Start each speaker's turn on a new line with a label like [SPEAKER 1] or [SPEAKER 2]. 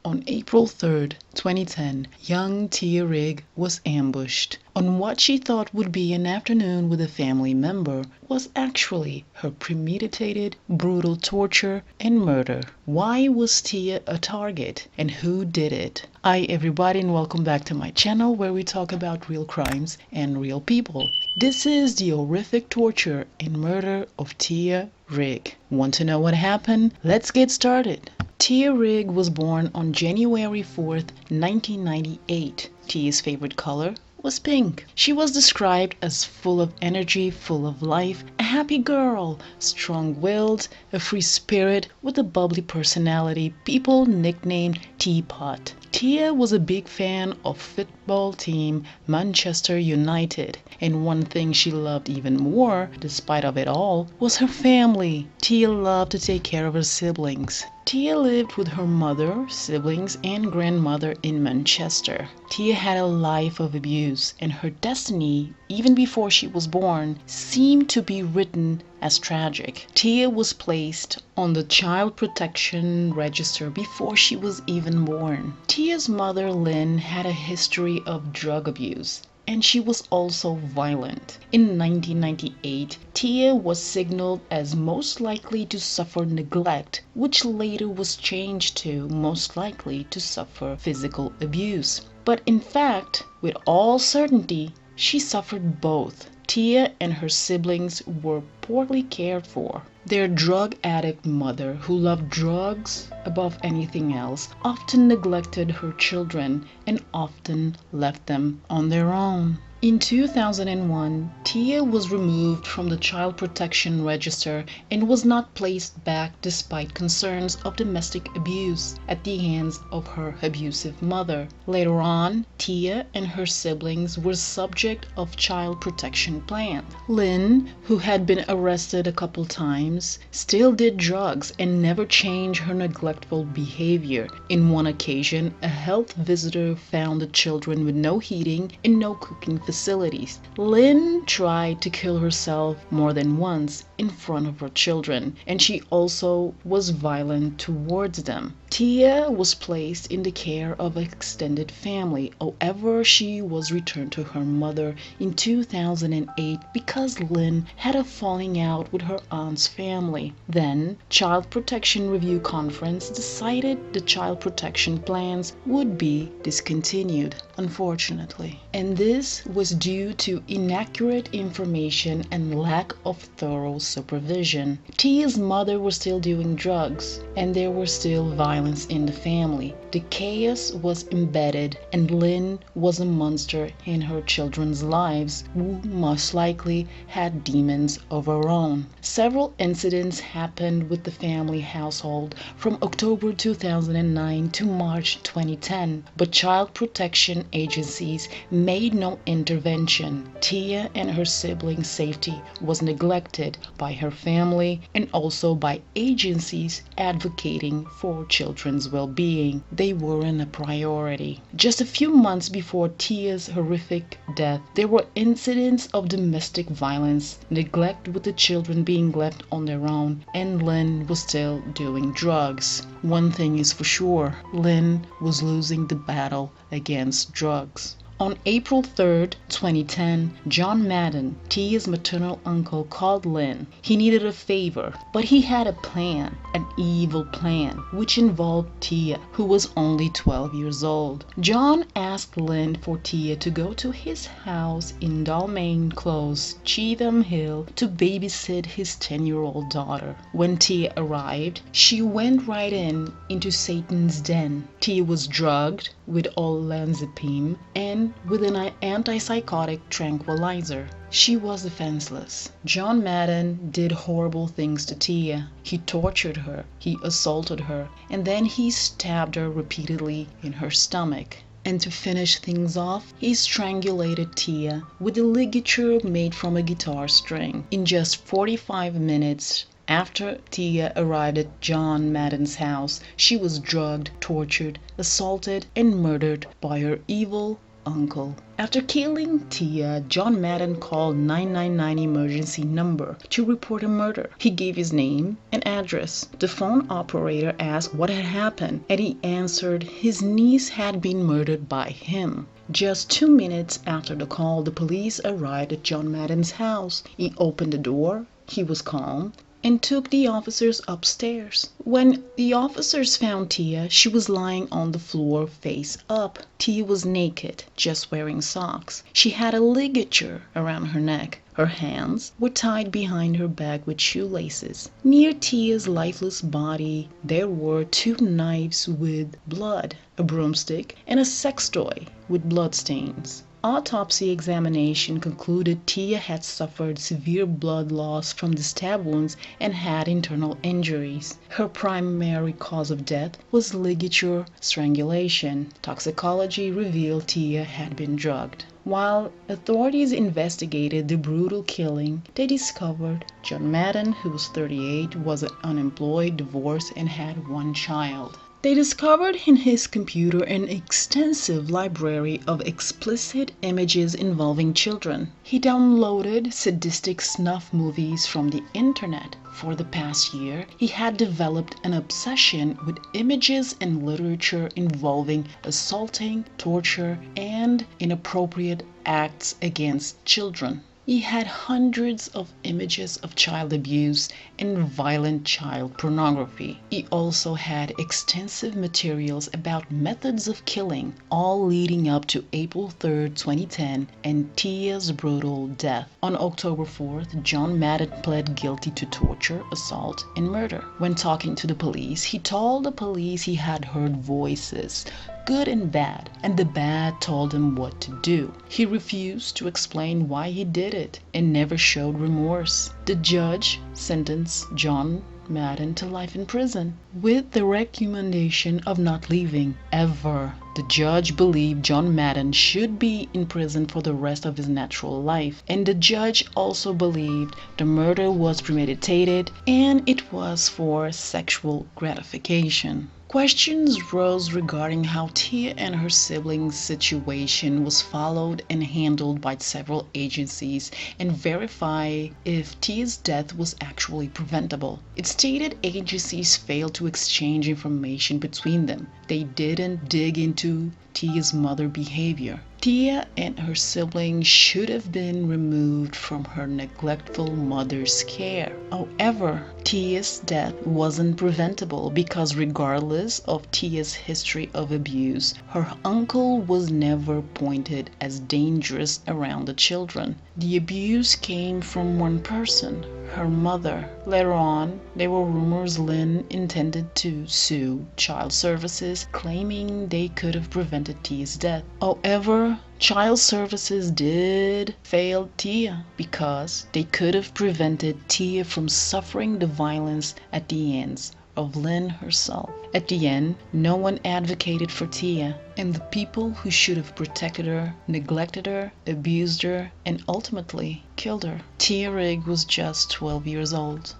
[SPEAKER 1] On April 3rd, 2010, young Tia Rigg was ambushed. On what she thought would be an afternoon with a family member was actually her premeditated, brutal torture and murder. Why was Tia a target, and who did it? Hi everybody, and welcome back to my channel where we talk about real crimes and real people. This is the horrific torture and murder of Tia Rigg. Want to know what happened? Let's get started. Tia Rigg was born on January 4th, 1998. Tia's favorite color was pink. She was described as full of energy, full of life, a happy girl, strong-willed, a free spirit with a bubbly personality people nicknamed Teapot. Tia was a big fan of football team Manchester United, and one thing she loved even more, despite of it all, was her family. Tia loved to take care of her siblings. Tia lived with her mother, siblings, and grandmother in Manchester. Tia had a life of abuse, and her destiny, even before she was born, seemed to be written as tragic. Tia was placed on the child protection register before she was even born. Tia's mother, Lynn, had a history of drug abuse, and she was also violent. In 1998, Tia was signaled as most likely to suffer neglect, which later was changed to most likely to suffer physical abuse. But in fact, with all certainty, she suffered both. Tia and her siblings were poorly cared for. Their drug addict mother, who loved drugs above anything else, often neglected her children and often left them on their own. In 2001, Tia was removed from the child protection register and was not placed back despite concerns of domestic abuse at the hands of her abusive mother. Later on, Tia and her siblings were subject of child protection plan. Lynn, who had been arrested a couple times, still did drugs and never changed her neglectful behavior. In one occasion, a health visitor found the children with no heating and no cooking facilities. Lynn tried to kill herself more than once in front of her children, and she also was violent towards them. Tia was placed in the care of an extended family. However, she was returned to her mother in 2008 because Lynn had a falling out with her aunt's family. Then, Child Protection Review Conference decided the child protection plans would be discontinued, unfortunately. And this was due to inaccurate information and lack of thorough supervision. Tia's mother was still doing drugs, and there was still violence in the family. The chaos was embedded, and Lynn was a monster in her children's lives, who most likely had demons of her own. Several incidents happened with the family household from October 2009 to March 2010, but child protection agencies made no intervention. Tia and her siblings' safety was neglected by her family and also by agencies advocating for children's well-being. They weren't a priority. Just a few months before Tia's horrific death, there were incidents of domestic violence, neglect with the children being left on their own, and Lynn was still doing drugs. One thing is for sure, Lynn was losing the battle against drugs. On April 3rd, 2010, John Madden, Tia's maternal uncle, called Lynn. He needed a favor, but he had a plan, an evil plan, which involved Tia, who was only 12 years old. John asked Lynn for Tia to go to his house in Dalmain Close, Cheetham Hill, to babysit his 10-year-old daughter. When Tia arrived, she went right into Satan's den. Tia was drugged with olanzapine and with an antipsychotic tranquilizer. She was defenseless. John Madden did horrible things to Tia. He tortured her, he assaulted her, and then he stabbed her repeatedly in her stomach. And to finish things off, he strangulated Tia with a ligature made from a guitar string. In just 45 minutes, after Tia arrived at John Madden's house, she was drugged, tortured, assaulted, and murdered by her evil, uncle. After killing Tia, John Madden called 999 emergency number to report a murder. He gave his name and address. The phone operator asked what had happened, and he answered his niece had been murdered by him. Just 2 minutes after the call, the police arrived at John Madden's house. He opened the door. He was calm and took the officers upstairs. When the officers found Tia, she was lying on the floor face up. Tia was naked, just wearing socks. She had a ligature around her neck. Her hands were tied behind her back with shoelaces. Near Tia's lifeless body, there were 2 knives with blood, a broomstick, and a sex toy with bloodstains. Autopsy examination concluded Tia had suffered severe blood loss from the stab wounds and had internal injuries. Her primary cause of death was ligature strangulation. Toxicology revealed Tia had been drugged. While authorities investigated the brutal killing, they discovered John Madden, who was 38, was unemployed, divorced, and had 1 child. They discovered in his computer an extensive library of explicit images involving children. He downloaded sadistic snuff movies from the internet. For the past year, he had developed an obsession with images and literature involving assaulting, torture, and inappropriate acts against children. He had hundreds of images of child abuse and violent child pornography. He also had extensive materials about methods of killing, all leading up to April 3, 2010, and Tia's brutal death. On October 4th, John Madden pled guilty to torture, assault, and murder. When talking to the police, he told the police he had heard voices, good and bad, and the bad told him what to do. He refused to explain why he did it and never showed remorse. The judge sentenced John Madden to life in prison with the recommendation of not leaving ever. The judge believed John Madden should be in prison for the rest of his natural life, and the judge also believed the murder was premeditated and it was for sexual gratification. Questions rose regarding how Tia and her siblings' situation was followed and handled by several agencies and verify if Tia's death was actually preventable. It stated agencies failed to exchange information between them. They didn't dig into Tia's mother behavior. Tia and her siblings should have been removed from her neglectful mother's care. However, Tia's death wasn't preventable because regardless of Tia's history of abuse, her uncle was never pointed as dangerous around the children. The abuse came from one person, her mother. Later on, there were rumors Lynn intended to sue Child Services, claiming they could have prevented Tia's death. However, Child Services did fail Tia because they could have prevented Tia from suffering the violence at the hands of Lynn herself. At the end, no one advocated for Tia, and the people who should have protected her neglected her, abused her, and ultimately killed her. Tia Rigg was just 12 years old.